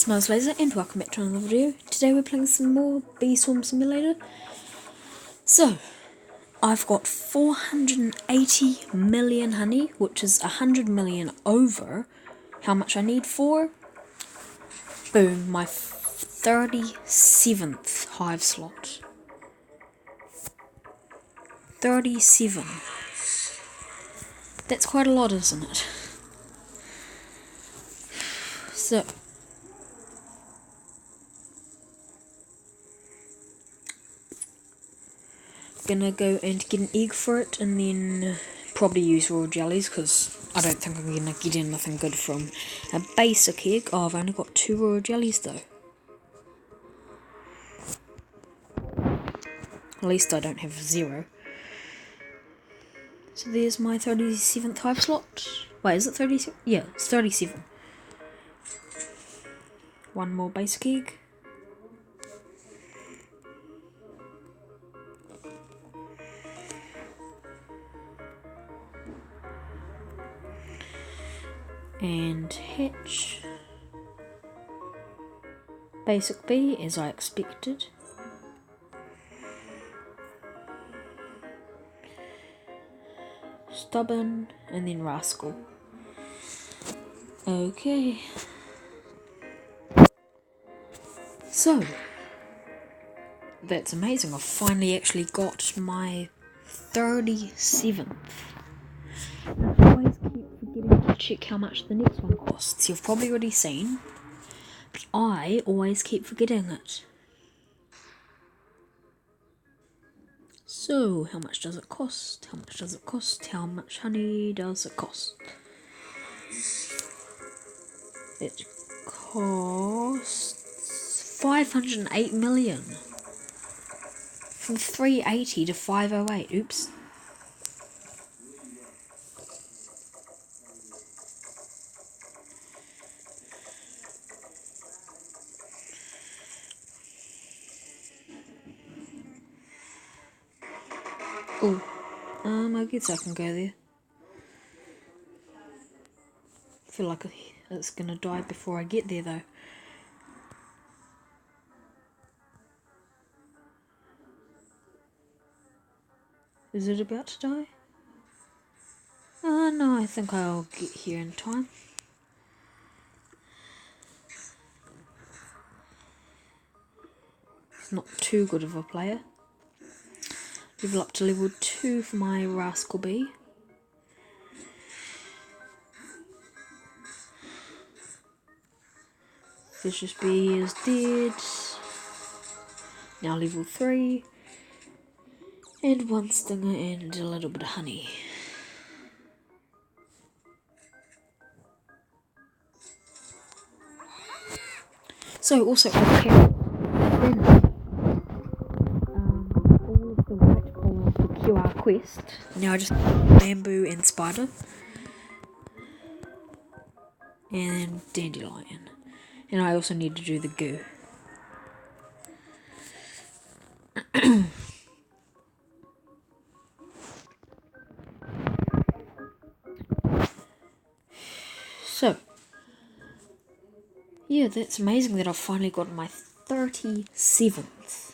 Smiles Laser and welcome back to another video. Today we're playing some more Bee Swarm Simulator. So, I've got 480 million honey, which is 100 million over how much I need for, boom, my 37th hive slot. 37. That's quite a lot, isn't it? So, gonna go and get an egg for it and then probably use raw jellies because I don't think I'm gonna get anything good from a basic egg. Oh, I've only got 2 raw jellies though. At least I don't have 0. So there's my 37th hive slot. Wait, is it 37? Yeah, it's 37. One more basic egg. And hatch. Basic bee, as I expected. Stubborn, and then rascal. Okay. So, that's amazing. I've finally actually got my 37th. I always keep forgetting to check how much the next one costs. You've probably already seen, but I always keep forgetting it. So, how much does it cost? How much does it cost? How much honey does it cost? It costs 508 million. From 380 to 508. Oops. Oh, I guess I can go there. I feel like it's gonna die before I get there though. Is it about to die? No, I think I'll get here in time. It's not too good of a player. Level up to level 2 for my rascal bee. Vicious bee is dead. Now level 3. And 1 stinger and a little bit of honey. So also okay, all of the white columns for QR quest. Now I just bamboo and spider. And dandelion. And I also need to do the goo. So, yeah, that's amazing that I've finally got my 37th.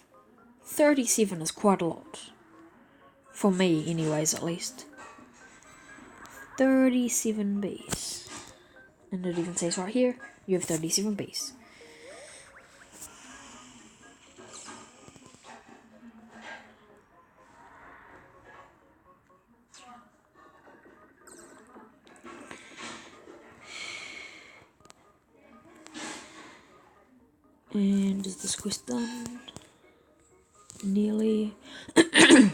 37 is quite a lot. For me, anyways, at least. 37 bees. And it even says right here, you have 37 bees. And is this quest done? Nearly. Come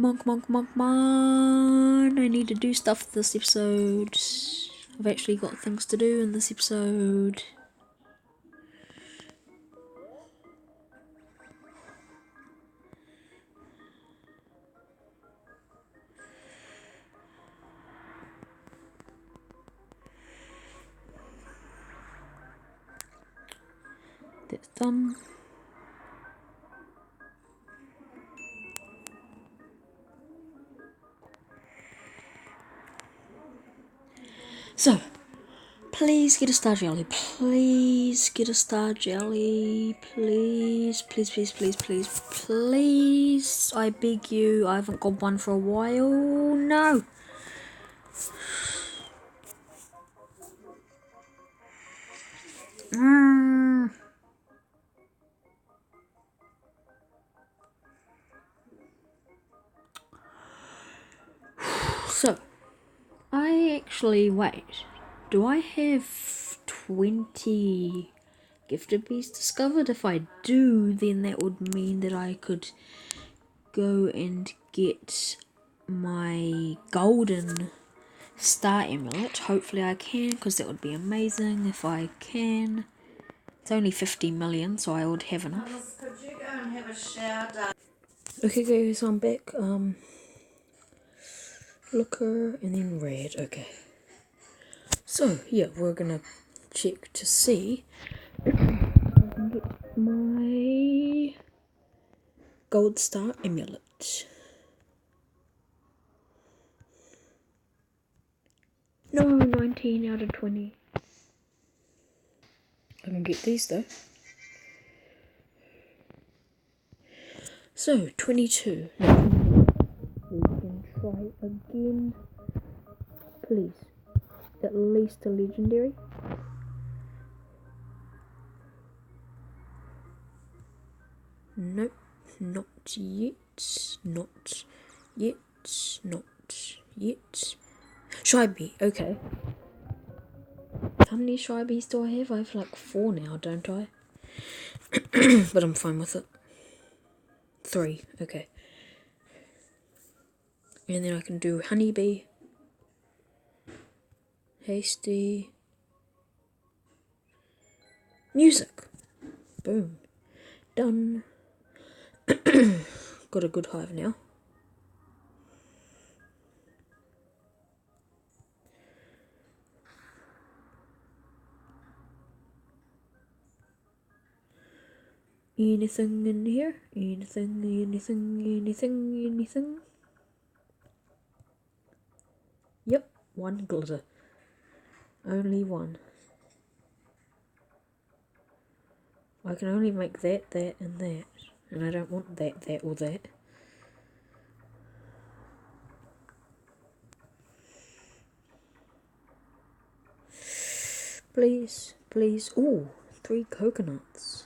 on, come on, come on, come on. I need to do stuff this episode. I've actually got things to do in this episode. That's done. So, Please get a star jelly. Please get a star jelly. Please, please, please, please, please, please. I beg you. I haven't got one for a while. No. So, I actually, wait. Do I have 20 gifted bees discovered? If I do, then that would mean that I could go and get my golden star amulet. Hopefully I can, because that would be amazing if I can. It's only 50 million, so I would have enough. Could you go and have a shower done? Okay guys, I'm back. Looker and then red. Okay. So yeah, we're gonna check to see if I can get my gold star amulet. No, 19 out of 20. I can get these though. So 22. No, we can try again. Please. At least a legendary. Nope, not yet. Not yet. Not yet. Shy bee, okay. How many shy bees do I have? I have like 4 now, don't I? But I'm fine with it. 3, okay. And then I can do honeybee. Hasty. Music. Boom. Done. Got a good hive now. Anything in here? Anything? Yep, 1 glitter. Only 1. I can only make that, and that. And I don't want that, or that. Please, please. Ooh, 3 coconuts.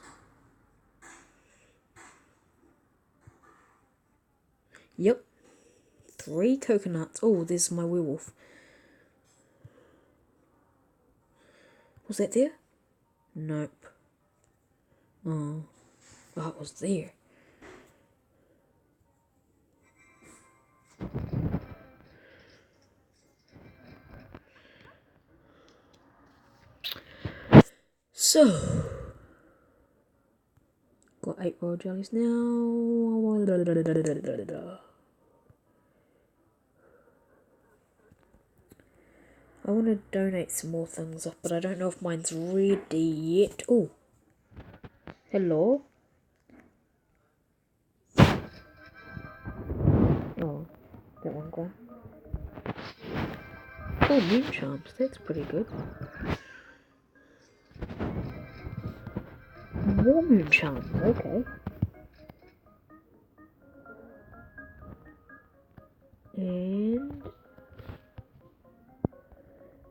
Yep. 3 coconuts. Oh, there's my werewolf. Was that there? Nope. Oh, it was there. So, got 8 royal jellies now. I want to donate some more things off, but I don't know if mine's ready yet. Oh, hello. Oh, that one gone. Oh, moon charms. That's pretty good. More moon charms. Okay. And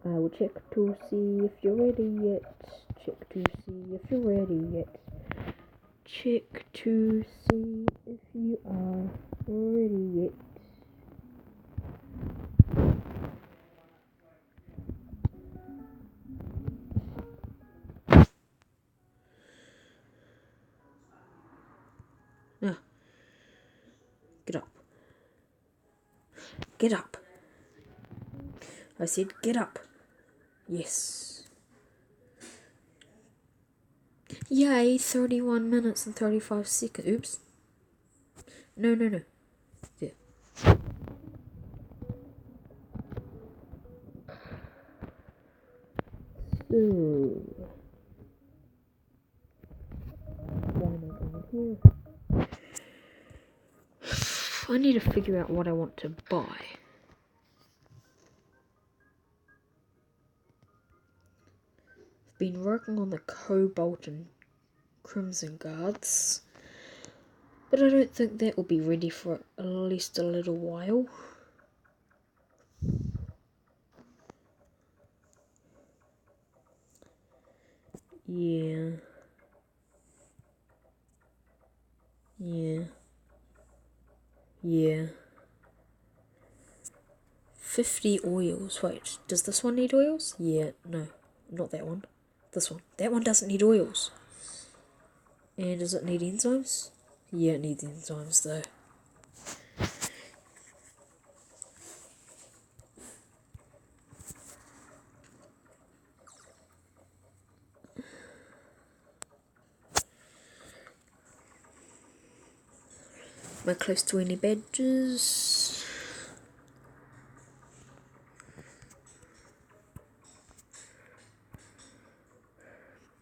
I will check to see if you're ready yet. Check to see if you're ready yet. Check to see if you are ready yet. Ah. Get up. Get up. I said get up. Yes. Yay, 31 minutes and 35 seconds. Oops. No. There. So, what am I going here? I need to figure out what I want to buy. been working on the Cobalt and Crimson Guards, but I don't think that will be ready for at least a little while. Yeah. 50 oils. Wait, does this one need oils? Yeah, no, not that one. This one. That one doesn't need oils. And does it need enzymes? Yeah, it needs enzymes though. Am I close to any badges?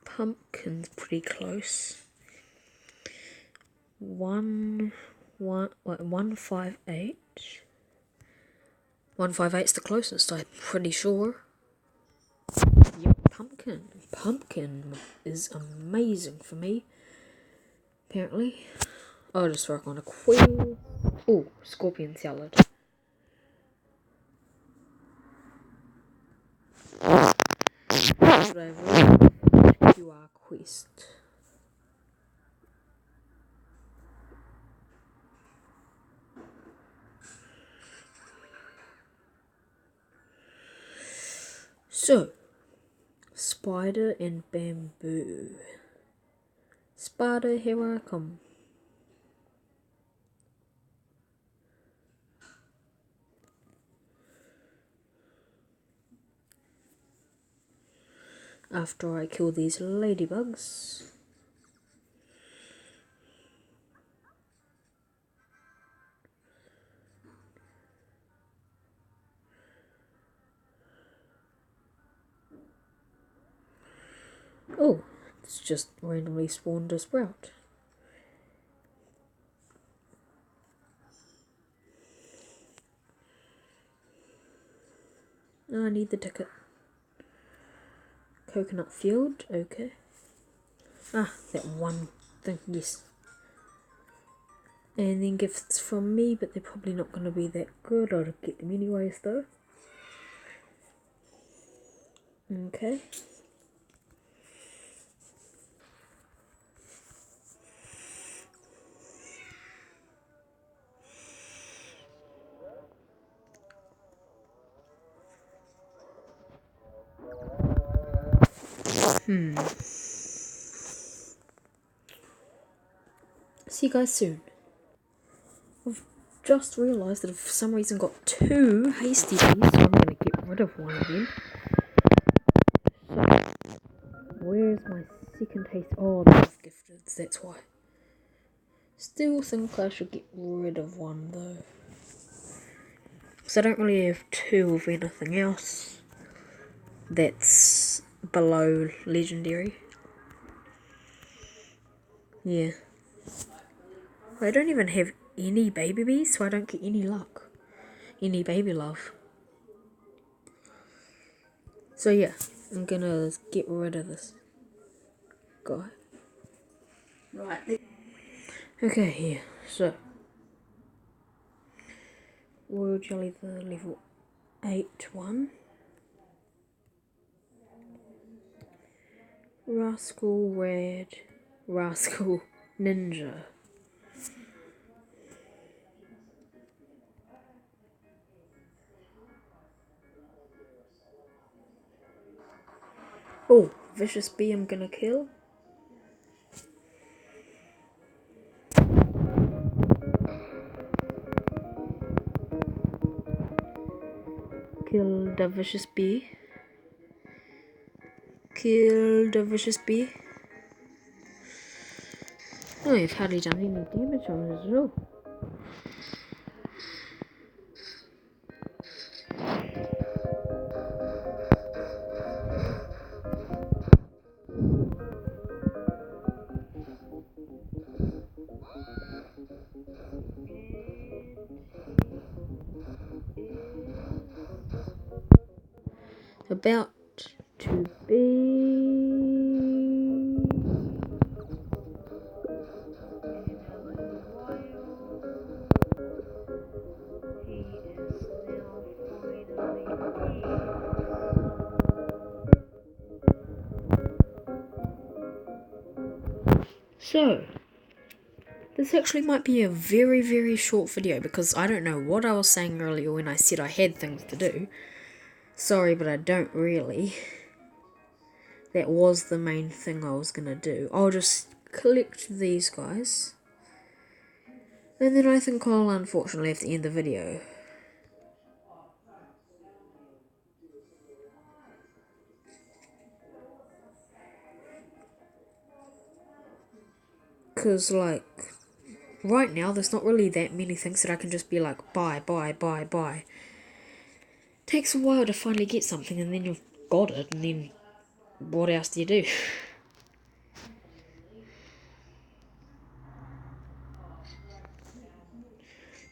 Pumpkin's pretty close. 158. 158's the closest, I'm pretty sure. Yep, pumpkin. Pumpkin is amazing for me. Apparently. I'll just work on a quill. Oh, scorpion salad. QR quest. So, spider and bamboo. Spider, here I come. After I kill these ladybugs. Oh, it's just randomly spawned a sprout. Oh, I need the ticket. Coconut field, okay. Ah, that one thing, yes. And then gifts from me, but they're probably not going to be that good. I'll get them anyways though. Okay. See you guys soon. I've just realised that I've for some reason got 2 hasty bees, so I'm going to get rid of one of them. So, where's my second haste? Oh, they're gifted, that's why. Still think I should get rid of one though. Because I don't really have 2 of anything else that's below legendary. Yeah. I don't even have any baby bees, so I don't get any luck. Any baby love. So yeah, I'm gonna get rid of this guy. Right. Okay, here. So, Royal Jelly, the level 8 one. Rascal Red. Rascal Ninja. Oh, Vicious Bee I'm gonna kill. Kill the Vicious Bee. Kill the Vicious Bee. Oh, you've hardly done any damage on it at all. About to be So, this actually might be a very, very short video because I don't know what I was saying earlier when I said I had things to do. Sorry, but I don't really. That was the main thing I was gonna do. I'll just collect these guys. And then I think I'll unfortunately have to end the video. Because, like, right now there's not really that many things that I can just be like, buy, buy, buy, buy. Takes a while to finally get something and then you've got it and then what else do you do?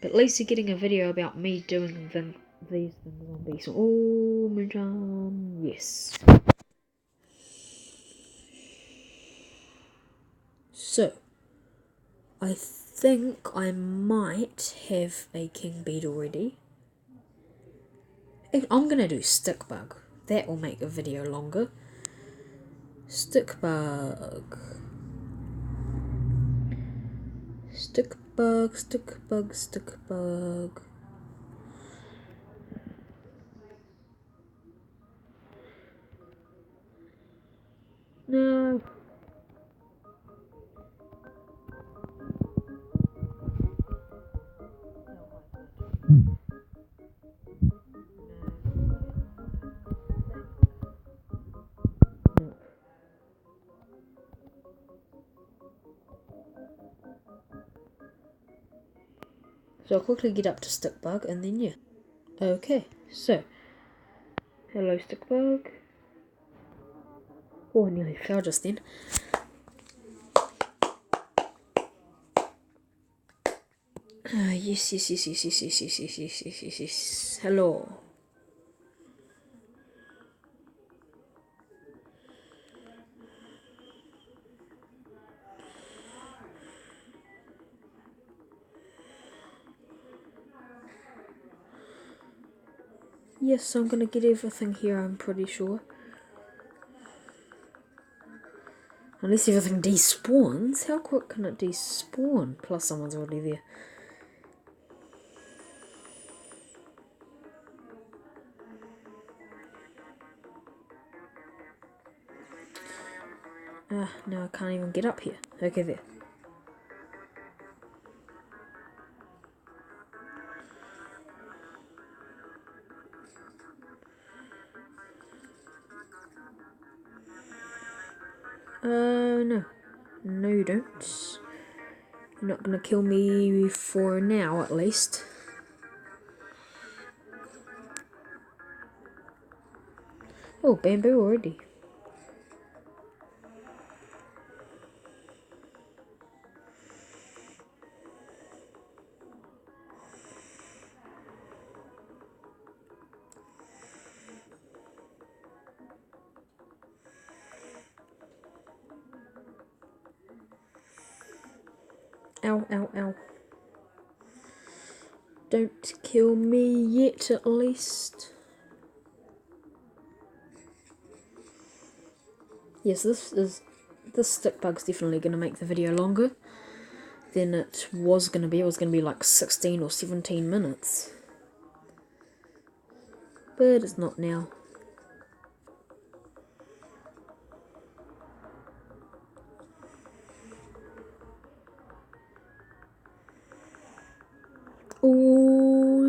But at least you're getting a video about me doing these things on Beast. Oh, Moonshine, yes. So, I think I might have a king beetle ready. I'm gonna do stick bug. That will make the video longer. Stick bug. Stick bug, stick bug, stick bug. No. So I'll quickly get up to stick bug and then yeah. Okay, so hello stick bug. Oh, I nearly fell just then. Yes, yes, yes, yes, yes, yes, yes, yes, yes, yes, yes, yes. Hello. Yes, I'm gonna get everything here, I'm pretty sure. Unless everything despawns. How quick can it despawn? Plus someone's already there. Now I can't even get up here. Okay, there. No. No, you don't. You're not gonna kill me for now, at least. Oh, bamboo already. Ow, ow, ow. Don't kill me yet, at least. Yes, this stick bug's definitely going to make the video longer than it was going to be. It was going to be like 16 or 17 minutes. But it's not now. Oh,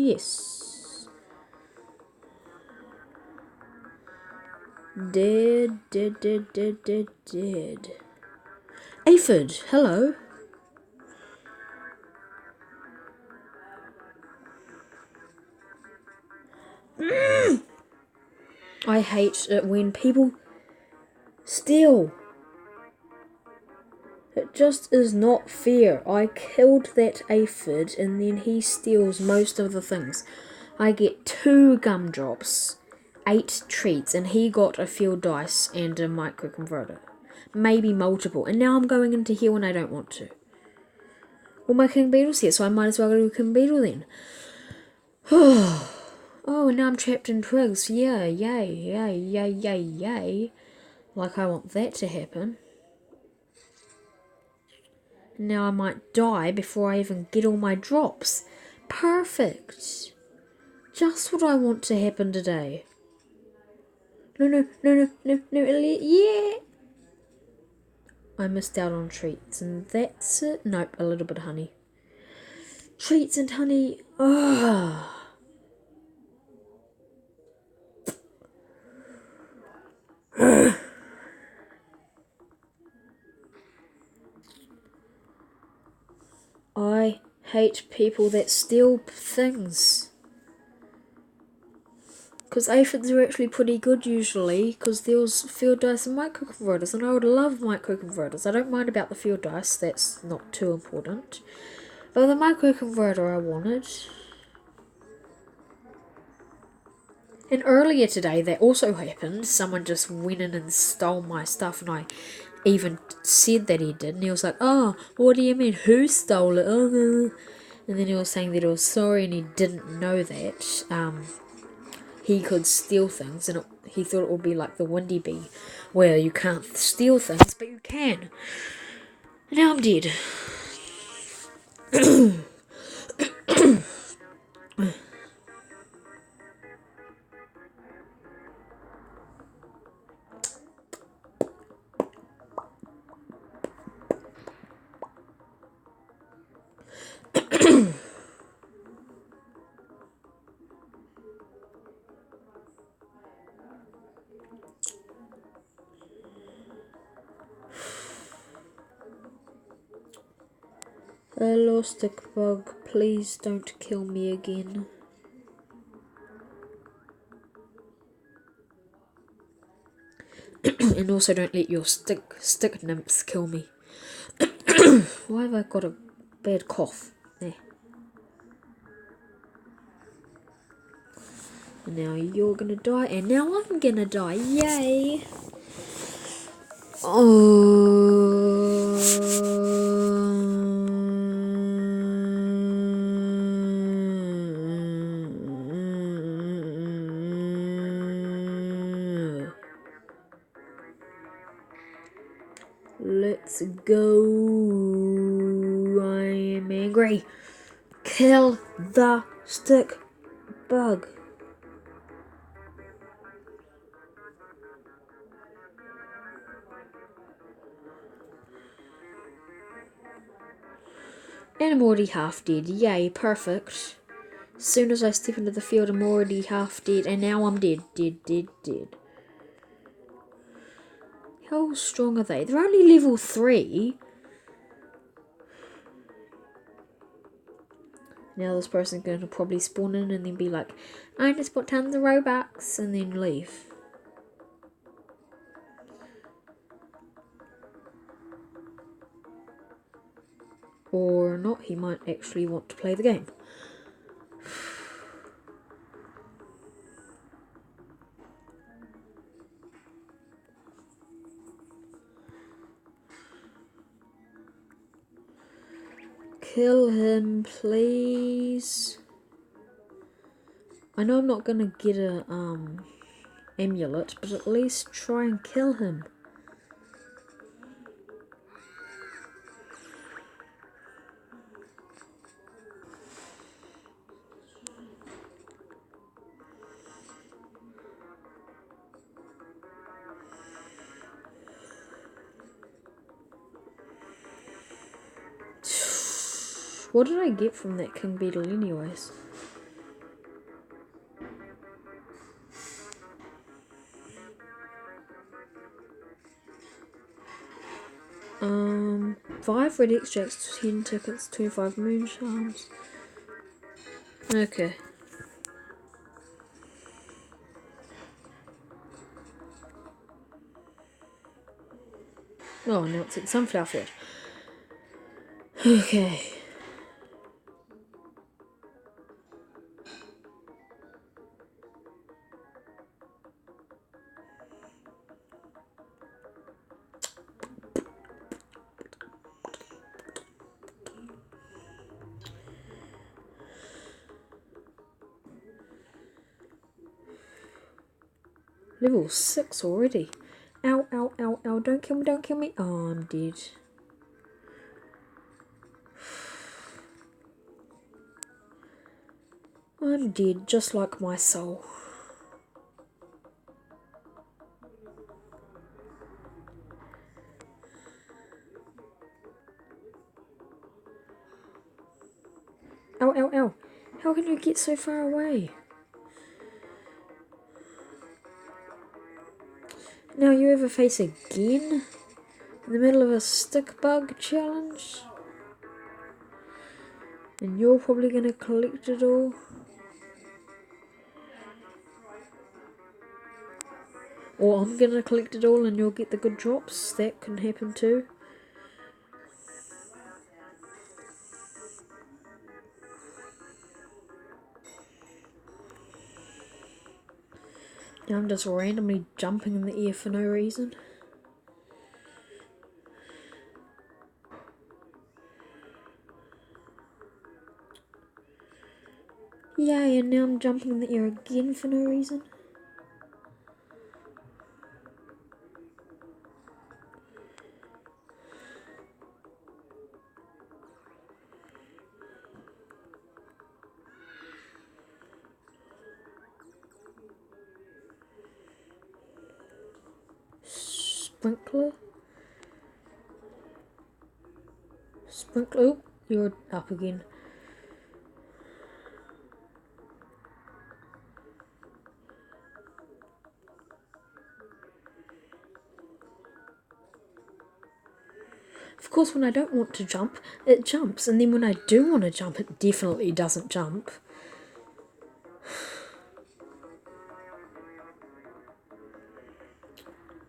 yes. Dead, dead, dead, dead, dead, dead. Aphid, hello. I hate it when people steal. It just is not fair. I killed that aphid and then he steals most of the things. I get 2 gumdrops, 8 treats, and he got a field dice and a microconverter. Maybe multiple. And now I'm going into here when I don't want to. Well, my king beetle's here, so I might as well go to king beetle then. Oh, and now I'm trapped in twigs. Yeah, yay, yay, yay, yay, yay. Like I want that to happen. Now I might die before I even get all my drops. Perfect. Just what I want to happen today. No, Elliot, yeah. I missed out on treats, and that's it. Nope, a little bit of honey. Treats and honey. Ugh. I hate people that steal things. Because aphids are actually pretty good usually, because there's field dice and microconverters, and I would love microconverters. I don't mind about the field dice, that's not too important. But the microconverter I wanted. And earlier today that also happened. Someone just went in and stole my stuff, and I even said that he did, and he was like, "Oh, what do you mean? Who stole it?" Oh, and then he was saying that he was sorry and he didn't know that he could steal things, and he thought it would be like the Windy Bee, where you can't steal things, but you can. And now I'm dead. Hello, stick bug. Please don't kill me again. And also don't let your stick nymphs kill me. Why have I got a bad cough? There. And now you're gonna die, and now I'm gonna die. Yay! Let's go. I am angry. Kill the stick bug. And I'm already half dead. Yay, perfect. As soon as I step into the field, I'm already half dead. And now I'm dead. Dead. How strong are they? They're only level 3. Now this person's going to probably spawn in and then be like, I just bought tons of Robux, and then leave. Or not, he might actually want to play the game. Kill him, please. I know I'm not gonna get a amulet, but at least try and kill him. What did I get from that King Beetle anyways? Five red extracts, 10 tickets, 25 moon charms. Okay. Oh, now it's at the sunflower field. Okay. Level 6 already. Ow, don't kill me. Oh, I'm dead. I'm dead, just like my soul. Ow, ow, ow. How can you get so far away? Now you ever face again? In the middle of a stick bug challenge? And you're probably gonna collect it all? Or I'm gonna collect it all and you'll get the good drops? That can happen too. Now I'm just randomly jumping in the air for no reason. Yay, and now I'm jumping in the air again for no reason. Sprinkler? Sprinkler? Oh, you're up again. Of course, when I don't want to jump, it jumps. And then when I do want to jump, it definitely doesn't jump.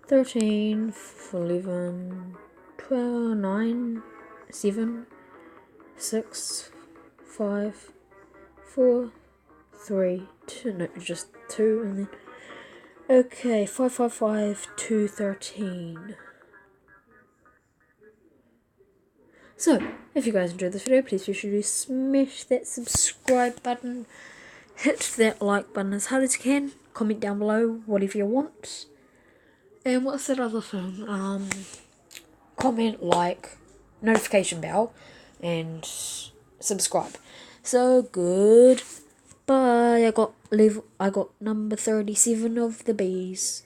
$13, $11, $12, $9, $7, $6, $5, $4, $3, $2, no, just 2, and then, okay, $5, $2, $13. So, if you guys enjoyed this video, please be sure to smash that subscribe button, hit that like button as hard as you can, comment down below whatever you want, and what's that other thing, comment, like, notification bell, and subscribe. So, goodbye. I got number 37 of the bees.